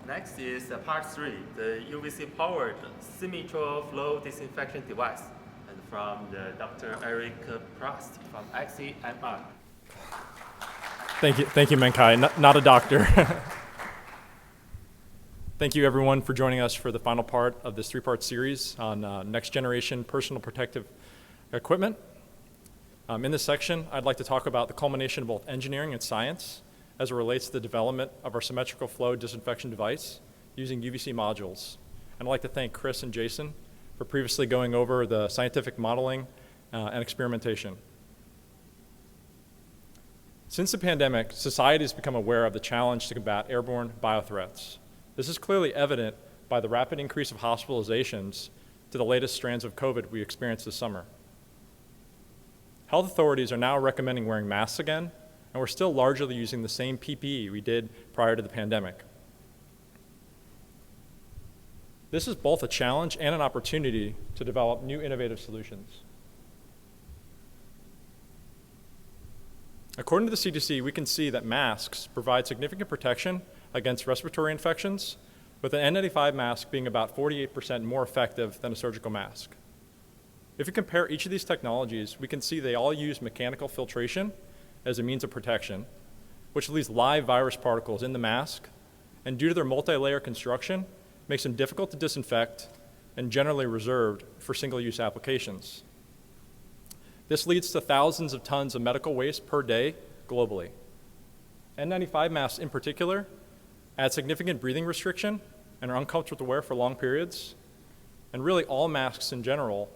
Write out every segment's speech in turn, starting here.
Next is part 3, the UVC-powered symmetrical flow disinfection device, and from the Dr. Eric Prast from XCMR. Thank you, Menkai. Not a doctor. Thank you, everyone, for joining us for the final part of this three-part series on next-generation personal protective equipment. In this section, I'd like to talk about the culmination of both engineering and science as it relates to the development of our symmetrical flow disinfection device using UVC modules. And I'd like to thank Chris and Jason for previously going over the scientific modeling and experimentation. Since the pandemic, society has become aware of the challenge to combat airborne biothreats. This is clearly evident by the rapid increase of hospitalizations to the latest strands of COVID we experienced this summer. Health authorities are now recommending wearing masks again, and we're still largely using the same PPE we did prior to the pandemic. This is both a challenge and an opportunity to develop new innovative solutions. According to the CDC, we can see that masks provide significant protection against respiratory infections, with an N95 mask being about 48% more effective than a surgical mask. If we compare each of these technologies, we can see they all use mechanical filtration as a means of protection, which leaves live virus particles in the mask, and due to their multi-layer construction, makes them difficult to disinfect and generally reserved for single-use applications. This leads to thousands of tons of medical waste per day globally. N95 masks in particular add significant breathing restriction and are uncomfortable to wear for long periods. And really all masks in general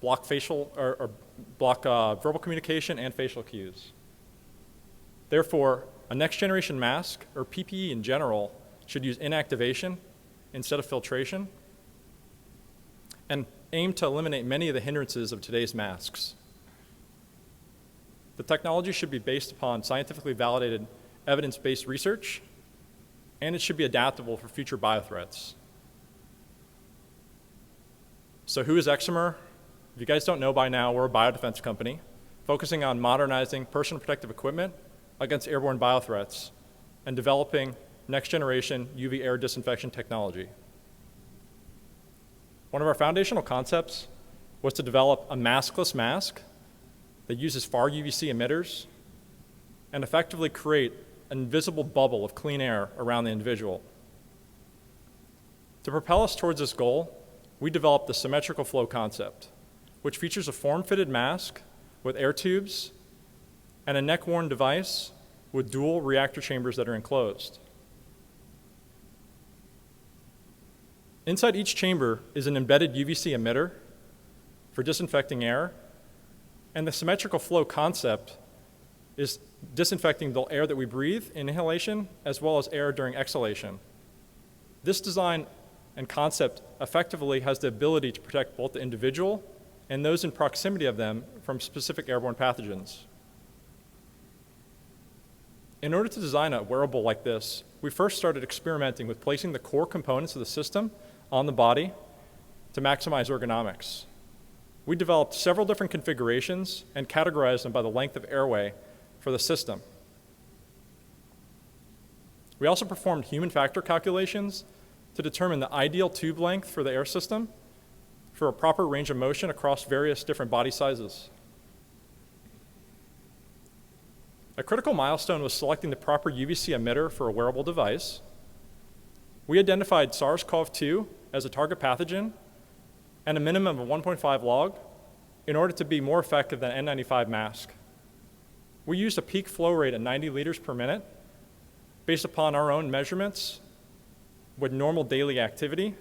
block verbal communication and facial cues. Therefore, a next generation mask, or PPE in general, should use inactivation instead of filtration and aim to eliminate many of the hindrances of today's masks. The technology should be based upon scientifically validated evidence-based research, and it should be adaptable for future biothreats. So who is XCMR? If you guys don't know by now, we're a biodefense company focusing on modernizing personal protective equipment against airborne biothreats and developing next-generation UV air disinfection technology. One of our foundational concepts was to develop a maskless mask that uses far UVC emitters and effectively create an invisible bubble of clean air around the individual. To propel us towards this goal, we developed the symmetrical flow concept, which features a form-fitted mask with air tubes and a neck-worn device with dual reactor chambers that are enclosed. Inside each chamber is an embedded UVC emitter for disinfecting air, and the symmetrical flow concept is disinfecting the air that we breathe in inhalation as well as air during exhalation. This design and concept effectively has the ability to protect both the individual and those in proximity of them from specific airborne pathogens. In order to design a wearable like this, we first started experimenting with placing the core components of the system on the body to maximize ergonomics. We developed several different configurations and categorized them by the length of airway for the system. We also performed human factor calculations to determine the ideal tube length for the air system for a proper range of motion across various different body sizes. A critical milestone was selecting the proper UVC emitter for a wearable device. We identified SARS-CoV-2 as a target pathogen and a minimum of 1.5 log in order to be more effective than N95 mask. We used a peak flow rate of 90 liters per minute based upon our own measurements with normal daily activity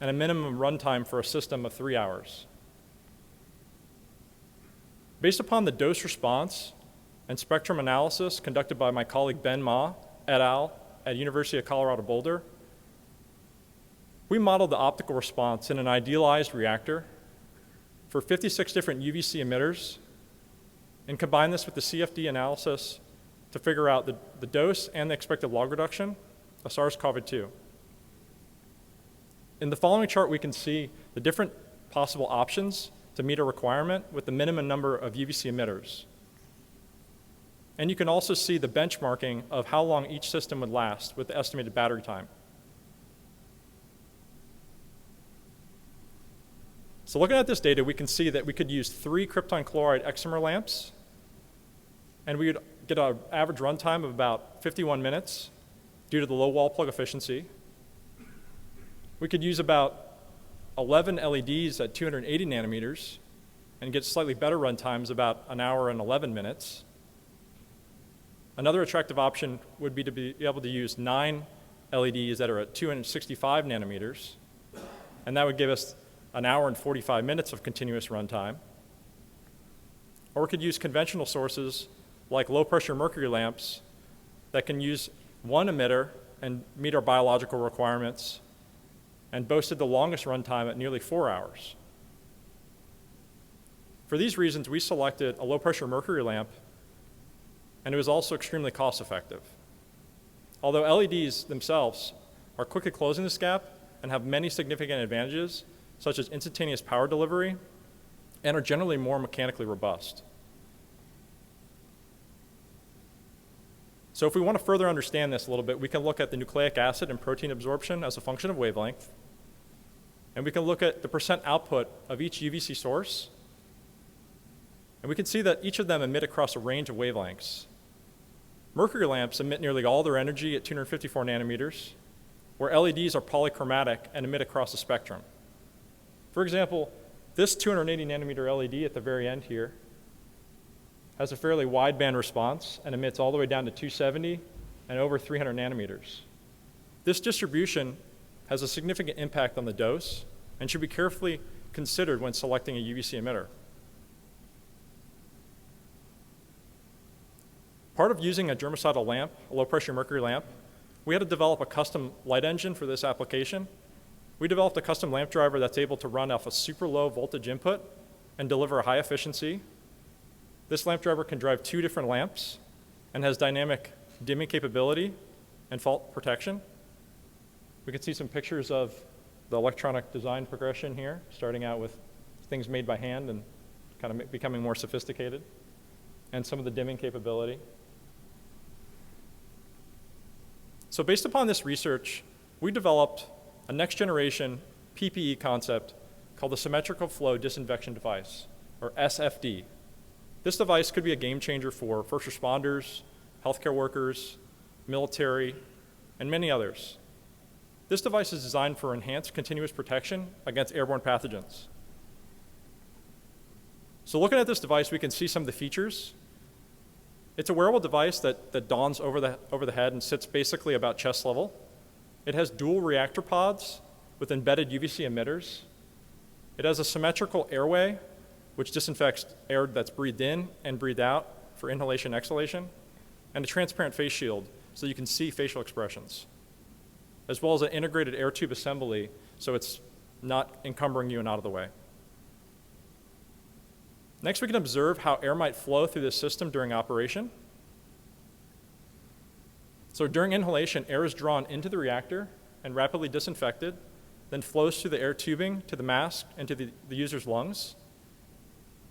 and a minimum runtime for a system of 3 hours. Based upon the dose response and spectrum analysis conducted by my colleague Ben Ma et al. At University of Colorado Boulder, we modeled the optical response in an idealized reactor for 56 different UVC emitters and combined this with the CFD analysis to figure out the dose and the expected log reduction of SARS-CoV-2. In the following chart, we can see the different possible options to meet a requirement with the minimum number of UVC emitters. And you can also see the benchmarking of how long each system would last with the estimated battery time. So looking at this data, we can see that we could use 3 krypton chloride XCMR lamps, and we would get an average runtime of about 51 minutes due to the low wall plug efficiency. We could use about 11 LEDs at 280 nanometers and get slightly better run times, about an hour and 11 minutes. Another attractive option would be to be able to use 9 LEDs that are at 265 nanometers, and that would give us an hour and 45 minutes of continuous runtime. Or we could use conventional sources like low-pressure mercury lamps that can use 1 emitter and meet our biological requirements, and boasted the longest runtime at nearly 4 hours. For these reasons, we selected a low-pressure mercury lamp, and it was also extremely cost-effective. Although LEDs themselves are quickly closing this gap and have many significant advantages, such as instantaneous power delivery, and are generally more mechanically robust. So if we want to further understand this a little bit, we can look at the nucleic acid and protein absorption as a function of wavelength, and we can look at the percent output of each UVC source, and we can see that each of them emit across a range of wavelengths. Mercury lamps emit nearly all their energy at 254 nanometers, where LEDs are polychromatic and emit across the spectrum. For example, this 280 nanometer LED at the very end here has a fairly wide band response and emits all the way down to 270 and over 300 nanometers. This distribution has a significant impact on the dose and should be carefully considered when selecting a UVC emitter. Part of using a germicidal lamp, a low-pressure mercury lamp, we had to develop a custom light engine for this application. We developed a custom lamp driver that's able to run off a super low voltage input and deliver a high efficiency. This lamp driver can drive 2 different lamps and has dynamic dimming capability and fault protection. We can see some pictures of the electronic design progression here, starting out with things made by hand and kind of becoming more sophisticated, and some of the dimming capability. So based upon this research, we developed a next generation PPE concept called the Symmetrical Flow Disinfection Device, or SFD. This device could be a game changer for first responders, healthcare workers, military, and many others. This device is designed for enhanced continuous protection against airborne pathogens. So looking at this device, we can see some of the features. It's a wearable device that dawns over the head and sits basically about chest level. It has dual reactor pods with embedded UVC emitters. It has a symmetrical airway, which disinfects air that's breathed in and breathed out for inhalation and exhalation, and a transparent face shield so you can see facial expressions, as well as an integrated air tube assembly so it's not encumbering you and out of the way. Next, we can observe how air might flow through this system during operation. So during inhalation, air is drawn into the reactor and rapidly disinfected, then flows through the air tubing to the mask and to the user's lungs.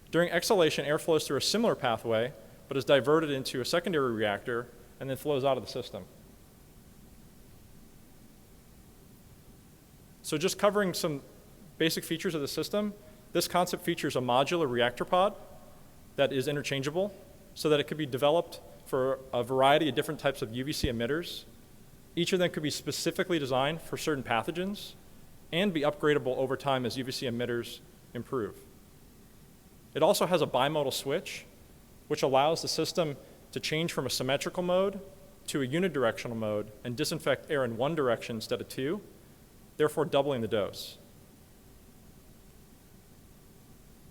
During exhalation, air flows through a similar pathway, but is diverted into a secondary reactor and then flows out of the system. So just covering some basic features of the system, this concept features a modular reactor pod that is interchangeable so that it could be developed for a variety of different types of UVC emitters. Each of them could be specifically designed for certain pathogens and be upgradable over time as UVC emitters improve. It also has a bimodal switch, which allows the system to change from a symmetrical mode to a unidirectional mode and disinfect air in one direction instead of 2, therefore doubling the dose.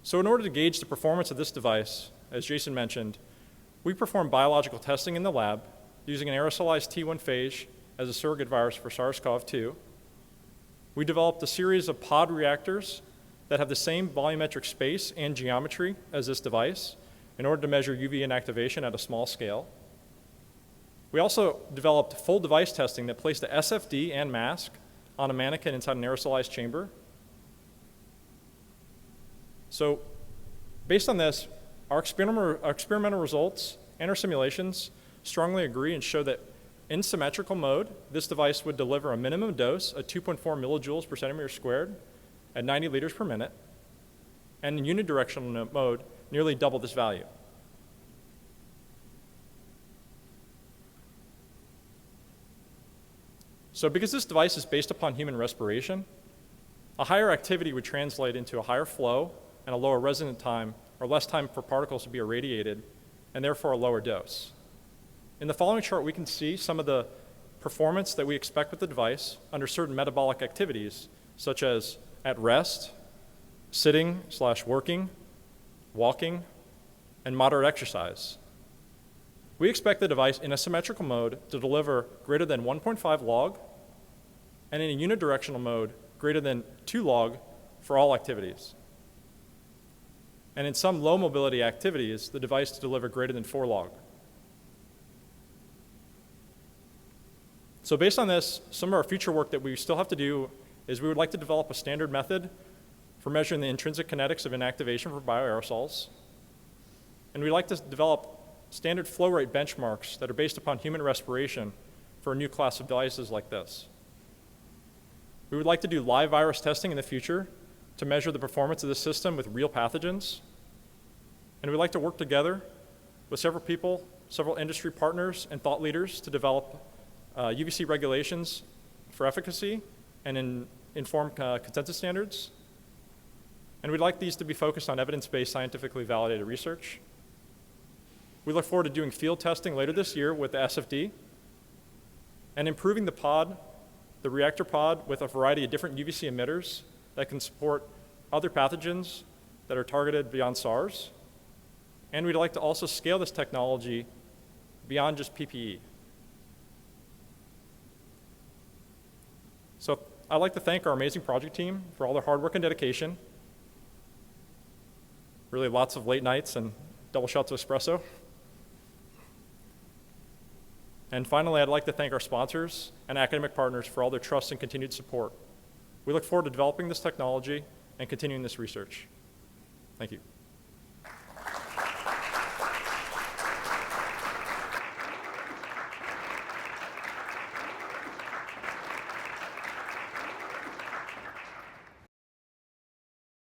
So in order to gauge the performance of this device, as Jason mentioned, we performed biological testing in the lab using an aerosolized T1 phage as a surrogate virus for SARS-CoV-2. We developed a series of pod reactors that have the same volumetric space and geometry as this device in order to measure UV inactivation at a small scale. We also developed full device testing that placed the SFD and mask on a mannequin inside an aerosolized chamber. So based on this, our experimental results and our simulations strongly agree and show that in symmetrical mode, this device would deliver a minimum dose of 2.4 millijoules per centimeter squared at 90 liters per minute, and in unidirectional mode, nearly double this value. So because this device is based upon human respiration, a higher activity would translate into a higher flow and a lower resident time, or less time for particles to be irradiated, and therefore a lower dose. In the following chart, we can see some of the performance that we expect with the device under certain metabolic activities, such as at rest, sitting/working, walking, and moderate exercise. We expect the device in a symmetrical mode to deliver greater than 1.5 log, and in a unidirectional mode, greater than 2 log for all activities. And in some low mobility activities, the device to deliver greater than 4 log. So based on this, some of our future work that we still have to do is we would like to develop a standard method for measuring the intrinsic kinetics of inactivation for bioaerosols. And we'd like to develop standard flow rate benchmarks that are based upon human respiration for a new class of devices like this. We would like to do live virus testing in the future to measure the performance of the system with real pathogens. And we'd like to work together with several people, several industry partners and thought leaders to develop UVC regulations for efficacy and inform consensus standards. And we'd like these to be focused on evidence-based, scientifically validated research. We look forward to doing field testing later this year with the SFD and improving the pod, the reactor pod, with a variety of different UVC emitters that can support other pathogens that are targeted beyond SARS. And we'd like to also scale this technology beyond just PPE. So I'd like to thank our amazing project team for all their hard work and dedication. Really lots of late nights and double shots of espresso. And finally, I'd like to thank our sponsors and academic partners for all their trust and continued support. We look forward to developing this technology and continuing this research. Thank you.